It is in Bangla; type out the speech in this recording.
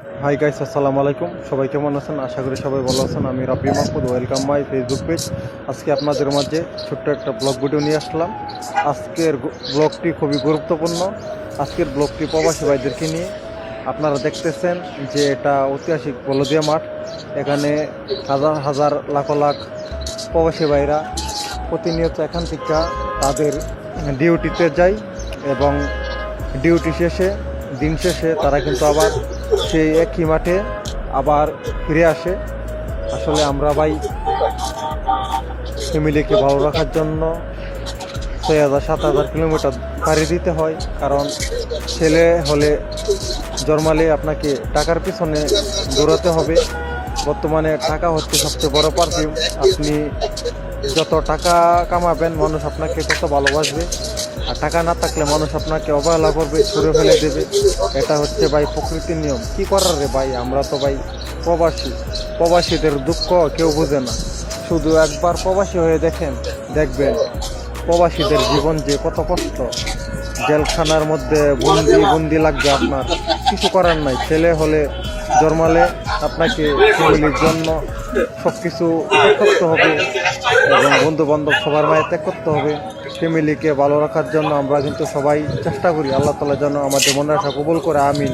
হাই গাইস, আসসালামু আলাইকুম। সবাই কেমন আছেন? আশা করি সবাই ভালো আছেন। আমি Rabbi Mahmud, welcome my Facebook page. আজকে আপনাদের মাঝে ছোট্ট একটা ব্লগ ভিডিও নিয়ে আসলাম। আজকের ব্লগটি খুবই গুরুত্বপূর্ণ। আজকের ব্লগটি প্রবাসী ভাইদেরকে নিয়ে। আপনারা দেখতেছেন যে এটা ঐতিহাসিক বলদিয়া মাঠ। এখানে হাজার হাজার লাখ লাখ প্রবাসী ভাইরা প্রতিনিয়ত এখান থেকে তাদের ডিউটিতে যায় এবং ডিউটি শেষে দিন শেষে তারা কিন্তু আবার সেই একই মাঠে আবার ফিরে আসে। আসলে আমরা ভাই ফ্যামিলিকে ভালো রাখার জন্য 6,000-7,000 কিলোমিটার পাড়ি দিতে হয়, কারণ ছেলে হলে জন্মালে আপনাকে টাকার পিছনে দৌড়াতে হবে। বর্তমানে টাকা হচ্ছে সবচেয়ে বড় পারফিউম। আপনি যত টাকা কামাবেন মানুষ আপনাকে তত ভালোবাসবে, আর টাকা না থাকলে মানুষ আপনাকে অবহেলা করবে, ছুঁড়ে ফেলে দেবে। এটা হচ্ছে ভাই প্রকৃতির নিয়ম। কি করার রে ভাই, আমরা তো ভাই প্রবাসীদের দুঃখ কেউ বোঝে না। শুধু একবার প্রবাসী হয়ে দেখবেন প্রবাসীদের জীবন যে কত কষ্ট। জেলখানার মধ্যে বন্দি লাগবে আপনার, কিছু করার নাই। ছেলে হলে জন্মালে আপনাকে ফ্যামিলির জন্য সব কিছু ত্যাগ করতে হবে এবং বন্ধু বান্ধব সবার মায়ের ত্যাগ করতে হবে। ফ্যামিলিকে ভালো রাখার জন্য আমরা কিন্তু সবাই চেষ্টা করি। আল্লাহ তাআলা যেন আমাদের মনের আশা কবুল করে, আমিন।